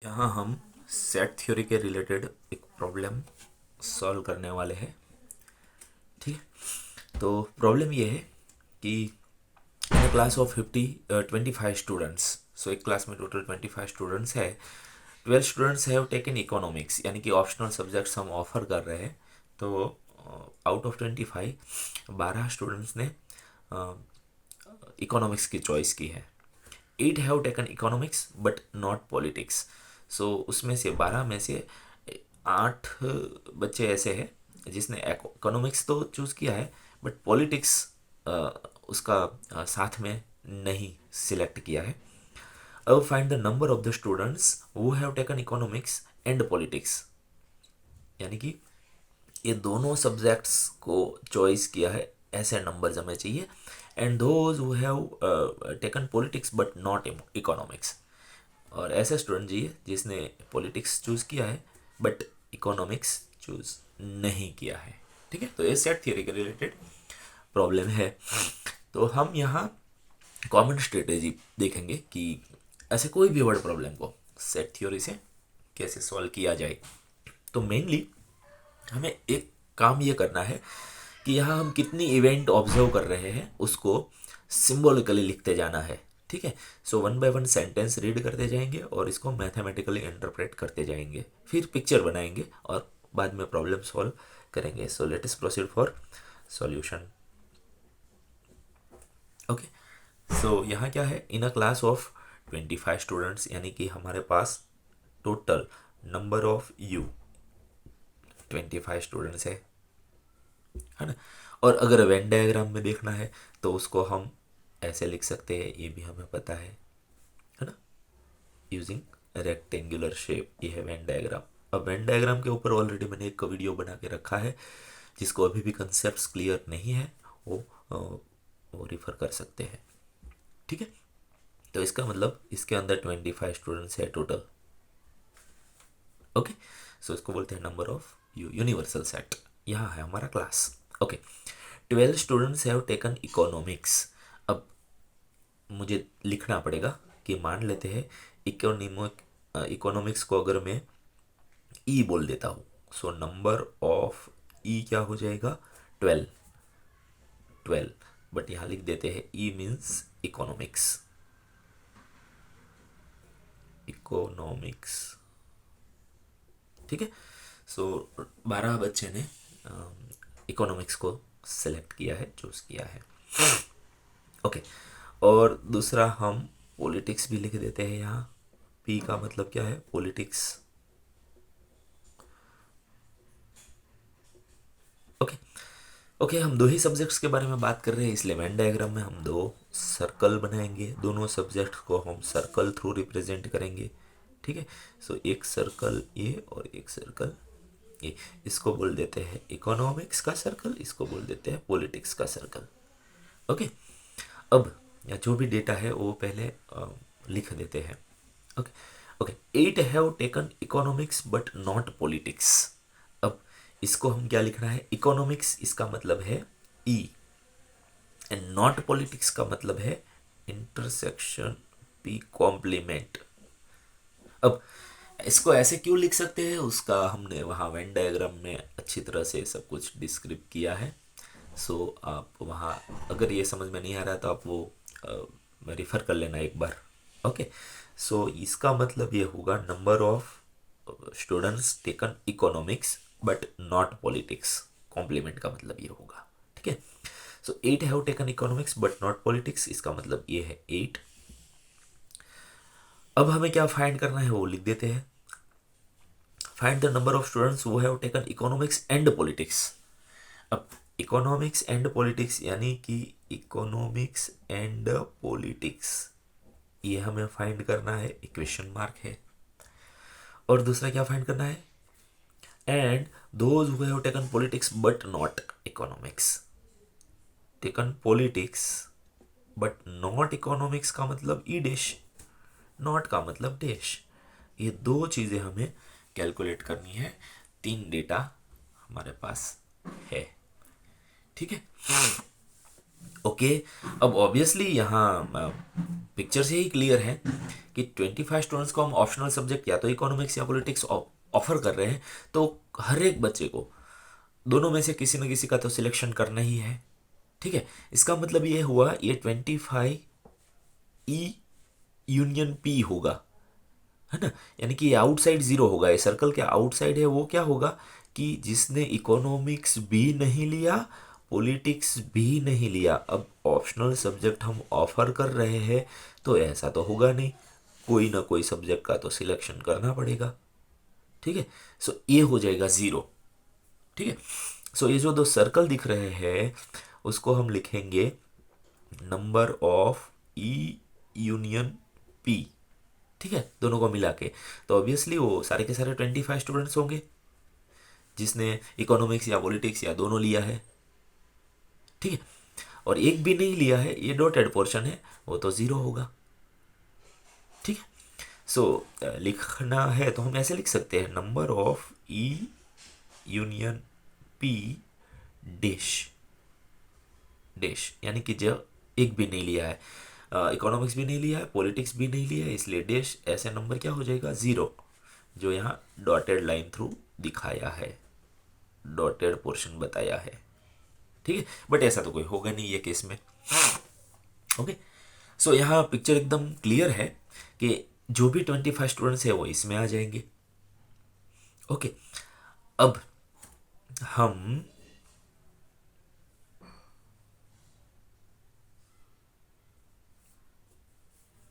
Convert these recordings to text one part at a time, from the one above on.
यहाँ हम set theory के रिलेटेड एक प्रॉब्लम सॉल्व करने वाले हैं। ठीक है, तो प्रॉब्लम ये है कि इन क्लास ऑफ 25 स्टूडेंट्स, सो एक क्लास में टोटल 25 स्टूडेंट्स है। 12 स्टूडेंट्स हैव टेकन इकोनॉमिक्स, यानी कि ऑप्शनल सब्जेक्ट्स हम ऑफर कर रहे हैं। तो आउट ऑफ 25 12 स्टूडेंट्स ने इकोनॉमिक्स की चॉइस की है। 8 have taken economics but not politics. So उसमें से 12 में से 8 बच्चे ऐसे हैं जिसने इकोनॉमिक्स तो चूज़ किया है बट पॉलिटिक्स उसका साथ में नहीं सिलेक्ट किया है। अब find the number of the students who have taken economics and politics, यानी कि ये दोनों सब्जेक्ट्स को चॉइस किया है, ऐसे नंबर्स हमें चाहिए। And those who have taken politics but not economics, और ऐसे स्टूडेंट चाहिए जिसने पॉलिटिक्स चूज़ किया है बट इकोनॉमिक्स चूज़ नहीं किया है। ठीक है, तो ये सेट थियरी के रिलेटेड प्रॉब्लम है। तो हम यहाँ कॉमन स्ट्रेटेजी देखेंगे कि ऐसे कोई भी वर्ड प्रॉब्लम को सेट थ्योरी से कैसे सॉल्व किया जाए। तो मेनली हमें एक काम ये करना है कि यहाँ हम कितनी इवेंट ऑब्जर्व कर रहे हैं उसको सिंबॉलिकली लिखते जाना है। ठीक है, so one by one sentence read करते जाएंगे और इसको मैथमेटिकली इंटरप्रेट करते जाएंगे, फिर पिक्चर बनाएंगे और बाद में प्रॉब्लम सॉल्व करेंगे। So let us proceed for solution. Okay, so यहाँ क्या है, in a class of 25 students, यानी कि हमारे पास total number of U 25 students है ना। और अगर वेन डायग्राम में देखना है तो उसको हम ऐसे लिख सकते हैं, ये भी हमें पता है ना, यूजिंग रेक्टेंगुलर शेप। ये है वेन डायग्राम। अब वेन डायग्राम के ऊपर ऑलरेडी मैंने एक वीडियो बना के रखा है, जिसको अभी भी कंसेप्ट क्लियर नहीं है वो रिफर कर सकते हैं। ठीक है, तो इसका मतलब इसके अंदर 25 स्टूडेंट्स है टोटल। ओके, सो इसको बोलते हैं नंबर ऑफ यूनिवर्सल सेट। यहाँ है हमारा class. Okay, 12 students have taken economics. अब मुझे लिखना पड़ेगा कि मान लेते हैं इकोनॉमिक्स को अगर मैं ई बोल देता हूँ, सो नंबर ऑफ ई क्या हो जाएगा, 12। 12, बट यहाँ लिख देते हैं ई मीन्स इकोनॉमिक्स। इकोनॉमिक्स, ठीक है। सो 12 बच्चे ने इकोनॉमिक्स को सेलेक्ट किया है, चूज किया है। ओके, और दूसरा हम पॉलिटिक्स भी लिख देते हैं यहाँ। पी का मतलब क्या है, पॉलिटिक्स। ओके, ओके, हम दो ही सब्जेक्ट्स के बारे में बात कर रहे हैं, इसलिए वेन डायग्राम में हम दो सर्कल बनाएंगे, दोनों सब्जेक्ट को हम सर्कल थ्रू रिप्रेजेंट करेंगे। ठीक है, सो एक सर्कल ये और एक सर्कल ये, इसको बोल देते हैं इकोनॉमिक्स का सर्कल, इसको बोल देते हैं पॉलिटिक्स का सर्कल। ओके, अब या जो भी डेटा है वो पहले लिख देते हैं। Okay, okay, 8 have taken economics but not politics. अब इसको हम क्या लिखना है, इकोनॉमिक्स इसका मतलब है ई, एंड नॉट पॉलिटिक्स का मतलब है इंटरसेक्शन पी कॉम्प्लीमेंट। अब इसको ऐसे क्यों लिख सकते हैं, उसका हमने वहाँ वेन डायग्राम में अच्छी तरह से सब कुछ डिस्क्रिप किया है। सो आप वहाँ अगर ये समझ में नहीं आ रहा तो आप वो रिफ़र कर लेना एक बार। ओके, सो इसका मतलब ये होगा number of students taken economics but not politics, complement का मतलब ये होगा। ठीक है, so 8 have taken economics but not politics, इसका मतलब ये है 8। अब हमें क्या फाइंड करना है वो लिख देते हैं। Find the number of students who have taken economics and politics. अब इकोनॉमिक्स एंड पॉलिटिक्स यानी कि इकोनॉमिक्स एंड पॉलिटिक्स, ये हमें फाइंड करना है, इक्वेशन मार्क है। और दूसरा क्या फाइंड करना है, and those who have taken politics but not economics. Taken politics but not economics का मतलब ई डैश, नॉट का मतलब डैश। ये दो चीज़ें हमें कैलकुलेट करनी है। 3 डेटा हमारे पास है। ठीक है, ओके। अब ऑब्वियसली यहाँ पिक्चर से ही क्लियर है कि 25 स्टूडेंट्स को हम ऑप्शनल सब्जेक्ट या तो इकोनॉमिक्स या पॉलिटिक्स ऑफर कर रहे हैं, तो हर एक बच्चे को दोनों में से किसी न किसी का तो सिलेक्शन करना ही है। ठीक है, इसका मतलब ये हुआ ये 25 ई यूनियन पी होगा, है ना। यानी कि ये आउटसाइड जीरो होगा, ये सर्कल के आउटसाइड है वो क्या होगा कि जिसने इकोनॉमिक्स भी नहीं लिया, पॉलिटिक्स भी नहीं लिया, अब ऑप्शनल सब्जेक्ट हम ऑफर कर रहे हैं, तो ऐसा तो होगा नहीं, कोई ना कोई सब्जेक्ट का तो सिलेक्शन करना पड़ेगा। ठीक है, सो ये हो जाएगा ज़ीरो। ठीक है, सो ये जो दो सर्कल दिख रहे हैं उसको हम लिखेंगे number of E union P. ठीक है, दोनों को मिला के, तो ऑब्वियसली वो सारे के सारे 25 स्टूडेंट्स होंगे जिसने इकोनॉमिक्स या पॉलिटिक्स या दोनों लिया है। ठीक है, और एक भी नहीं लिया है, ये डॉटेड पोर्शन है, वो तो ज़ीरो होगा। ठीक है, सो लिखना है तो हम ऐसे लिख सकते हैं number of E union P dash dash, यानी कि जो एक भी नहीं लिया है, इकोनॉमिक्स भी नहीं लिया है, पॉलिटिक्स भी नहीं लिया है, इसलिए डैश ऐसे नंबर क्या हो जाएगा ज़ीरो, जो यहाँ डॉटेड लाइन थ्रू दिखाया है, डॉटेड पोर्शन बताया है। ठीक है, बट ऐसा तो कोई होगा नहीं ये केस में। ओके, सो यहाँ पिक्चर एकदम क्लियर है कि जो भी 25 स्टूडेंट्स है वो इसमें आ जाएंगे। ओके, अब हम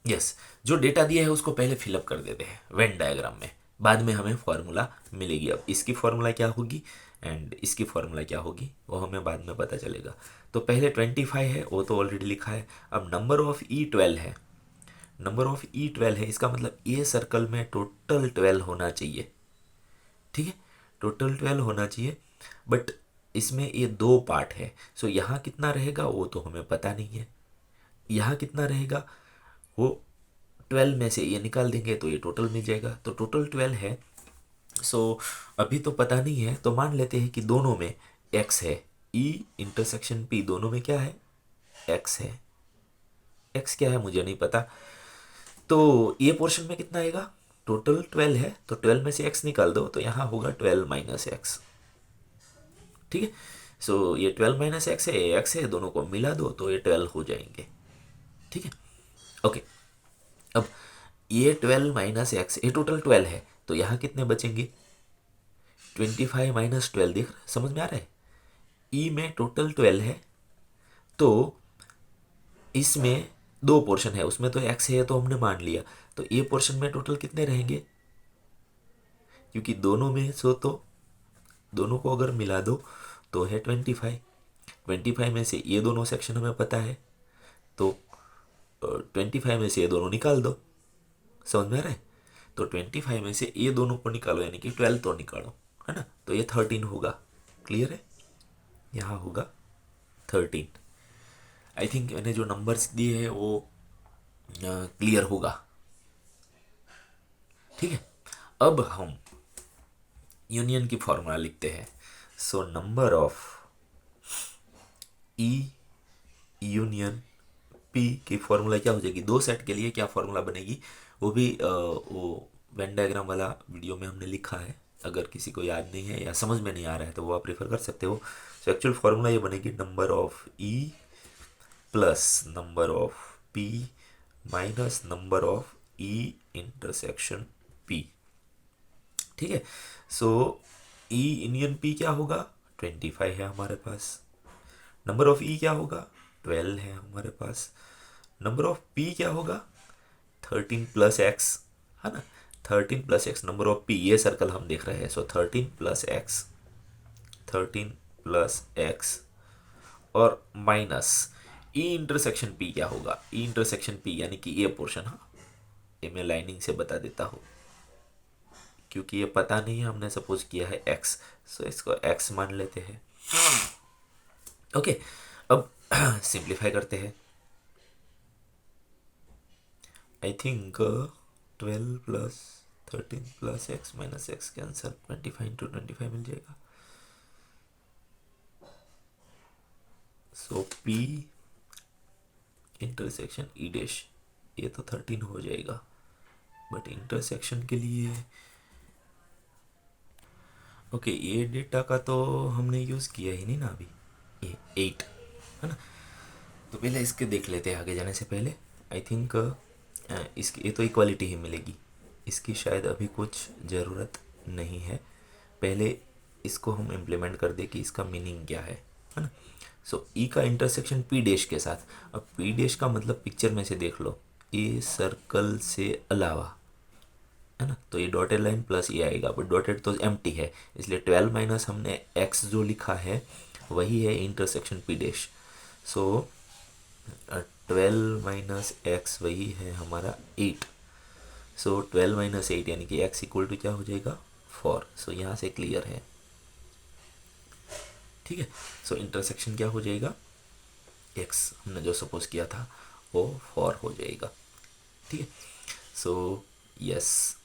यस जो डेटा दिया है उसको पहले फिलअप कर देते हैं वेन डायग्राम में, बाद में हमें फॉर्मूला मिलेगी। अब इसकी फॉर्मूला क्या होगी एंड इसकी फॉर्मूला क्या होगी वो हमें बाद में पता चलेगा। तो पहले 25 है वो तो ऑलरेडी लिखा है। अब नंबर ऑफ ई 12 है, नंबर ऑफ ई 12 है, इसका मतलब ये सर्कल में टोटल 12 होना चाहिए। ठीक है, टोटल 12 होना चाहिए, बट इसमें ये दो पार्ट है, सो यहाँ कितना रहेगा वो तो हमें पता नहीं है, यहाँ कितना रहेगा वो 12 में से ये निकाल देंगे तो ये टोटल मिल जाएगा, तो टोटल 12 है। सो अभी तो पता नहीं है, तो मान लेते हैं कि दोनों में x है, e इंटरसेक्शन p दोनों में क्या है, x है। x क्या है मुझे नहीं पता, तो ये पोर्शन में कितना आएगा, टोटल 12 है तो 12 में से x निकाल दो तो यहाँ होगा 12 माइनस एक्स। ठीक है, सो ये 12 माइनस एक्स है, ये x है, दोनों को मिला दो तो ये 12 हो जाएंगे। ठीक है, ओके। अब ये 12 माइनस एक्स, ये टोटल 12 है, तो यहाँ कितने बचेंगे, 25 माइनस 12, देख रहे समझ में आ रहा है। ई में टोटल 12 है, तो इसमें दो पोर्शन है, उसमें तो एक्स है तो हमने मान लिया, तो ये पोर्शन में टोटल कितने रहेंगे, क्योंकि दोनों में सो तो दोनों को अगर मिला दो तो है 25। 25 में से ये दोनों सेक्शन हमें पता है, तो 25 में से ये दोनों निकाल दो, समझ में आ रहा है। तो 25 में से ये दोनों को निकालो, यानी कि 12 तो निकालो, है ना, तो ये 13 होगा। क्लियर है, यहाँ होगा 13। आई थिंक मैंने जो नंबर्स दिए हैं वो क्लियर होगा। ठीक है, अब हम यूनियन की फॉर्मूला लिखते हैं। So number of E union P की फॉर्मूला क्या हो जाएगी, दो सेट के लिए क्या फॉर्मूला बनेगी वो भी वो वेन डायग्राम वाला वीडियो में हमने लिखा है, अगर किसी को याद नहीं है या समझ में नहीं आ रहा है तो वो आप रेफर कर सकते हो। सो एक्चुअल फॉर्मूला ये बनेगी number of E plus number of P minus number of E intersection P. ठीक है, सो ई यूनियन पी क्या होगा, 25 है हमारे पास, नंबर ऑफ ई क्या होगा 12 है हमारे पास, नंबर ऑफ पी क्या होगा 13 प्लस एक्स, है ना, 13 plus x, number of P ये सर्कल हम देख रहे हैं, सो 13 प्लस एक्स, 13 प्लस एक्स और माइनस ई इंटरसेक्शन पी क्या होगा, ई इंटरसेक्शन पी यानी कि ये पोर्शन, हाँ ये मैं लाइनिंग से बता देता हूँ क्योंकि ये पता नहीं है, हमने सपोज किया है एक्स, सो इसको एक्स मान लेते हैं। ओके, अब सिंप्लीफाई करते हैं। I think 12 plus 13 plus x minus x के आंसर 25 इंटू 25 मिल जाएगा। सो पी इंटरसेक्शन ई डैश, ये तो 13 हो जाएगा, बट इंटरसेक्शन के लिए ओके, ये डेटा का तो हमने यूज़ किया ही नहीं ना अभी, ये 8 है ना। तो पहले इसके देख लेते हैं आगे जाने से पहले। आई थिंक इसकी ये तो इक्वालिटी ही मिलेगी, इसकी शायद अभी कुछ ज़रूरत नहीं है, पहले इसको हम इम्प्लीमेंट कर दे कि इसका मीनिंग क्या है ना। सो ई का इंटरसेक्शन पी डैश के साथ, अब पी डैश का मतलब पिक्चर में से देख लो, ए सर्कल से अलावा है ना, तो ये डॉटेड लाइन प्लस ये आएगा, बट डॉटेड तो एम्प्टी है, इसलिए 12 माइनस हमने एक्स जो लिखा है वही है इंटरसेक्शन पी डैश। सो 12 माइनस एक्स वही है हमारा 8। सो 12 माइनस 8 यानी कि एक्स इक्वल टू क्या हो जाएगा 4। सो यहाँ से क्लियर है, ठीक है। सो इंटरसेक्शन क्या हो जाएगा, एक्स हमने जो सपोज किया था वो 4 हो जाएगा, ठीक है। सो यस,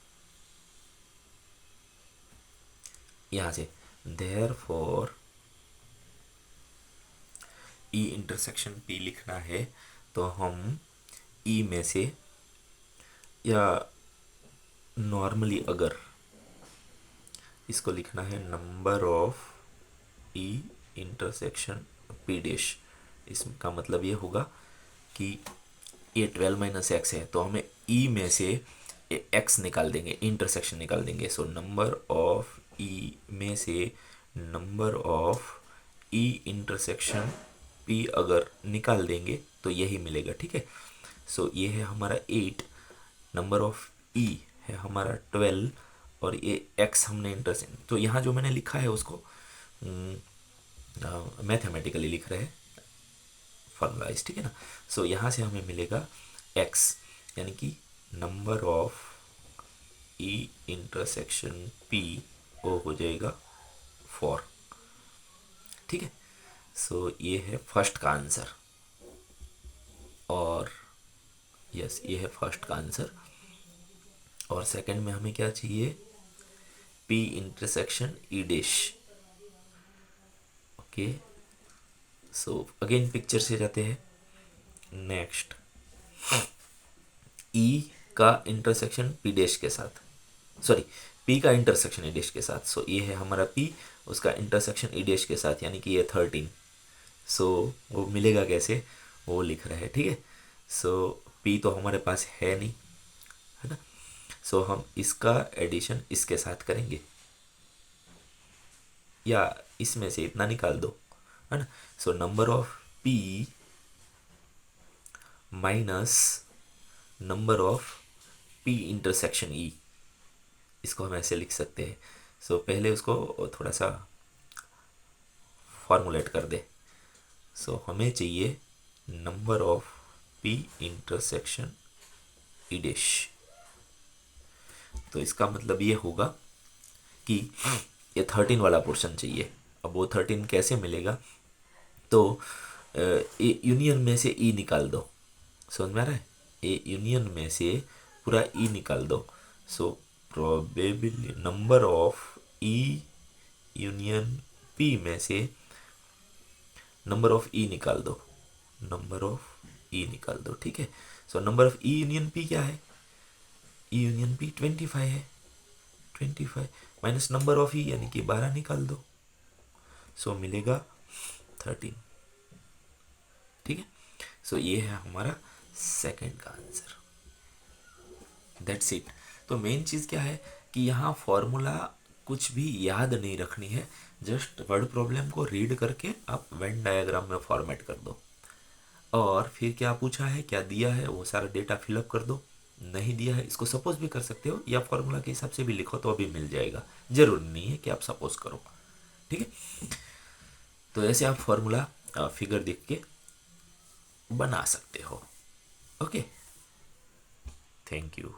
यहाँ से therefore E intersection P लिखना है तो हम ई में से, या नॉर्मली अगर इसको लिखना है number of E intersection P dash, इसका मतलब ये होगा कि ये 12 माइनस एक्स है, तो हमें ई में से एक्स निकाल देंगे, इंटरसेक्शन निकाल देंगे। सो नंबर ऑफ ई में से number of E intersection P अगर निकाल देंगे तो यही मिलेगा, ठीक है। सो ये है हमारा 8, नंबर ऑफ ई है हमारा 12, और ये एक्स हमने इंटरसेक्शन, तो यहाँ जो मैंने लिखा है उसको मैथमेटिकली लिख रहे हैं फॉर्मुलाइज, ठीक है ना। सो यहाँ से हमें मिलेगा एक्स, यानी कि number of E intersection P वो हो जाएगा 4, ठीक है। सो ये है फर्स्ट का आंसर, और यस ये है फर्स्ट का आंसर। और सेकंड में हमें क्या चाहिए, P intersection E dash, okay. So again picture से जाते हैं, नेक्स्ट ई का इंटरसेक्शन पी डैश के साथ, सॉरी पी का इंटरसेक्शन ई डैश के साथ। सो ये है हमारा पी, उसका इंटरसेक्शन ई डैश के साथ, यानी कि ये 13। सो वो मिलेगा कैसे, वो लिख रहा है, ठीक है। सो पी तो हमारे पास है नहीं, है ना। सो हम इसका एडिशन इसके साथ करेंगे, या इसमें से इतना निकाल दो, है ना। So number of P minus number of P intersection E, इसको हम ऐसे लिख सकते हैं। सो पहले उसको थोड़ा सा फॉर्मुलेट कर दे। सो हमें चाहिए number of P intersection E dash, तो इसका मतलब ये होगा कि ये 13 वाला पोर्शन चाहिए। अब वो 13 कैसे मिलेगा, तो यूनियन में से ई निकाल दो, समझ में आ रहा है, ए यूनियन में से पूरा ई निकाल दो। So probably number of E union P में से नंबर ऑफ ई निकाल दो, नंबर ऑफ ई निकाल दो, ठीक है। So number of E union P क्या है, ई यूनियन पी 25 है, 25 माइनस नंबर ऑफ ई यानी कि 12 निकाल दो, सो मिलेगा 13, ठीक है। सो ये है हमारा सेकंड का आंसर, दैट्स इट। तो मेन चीज़ क्या है कि यहाँ फॉर्मूला कुछ भी याद नहीं रखनी है, जस्ट वर्ड प्रॉब्लम को रीड करके आप वेन डायग्राम में फॉर्मेट कर दो, और फिर क्या पूछा है क्या दिया है वो सारा डेटा फिलअप कर दो, नहीं दिया है इसको सपोज भी कर सकते हो, या फॉर्मूला के हिसाब से भी लिखो तो अभी मिल जाएगा, जरूरी नहीं है कि आप सपोज करो, ठीक है। तो ऐसे आप फॉर्मूला फिगर देख के बना सकते हो, ओके। Thank you.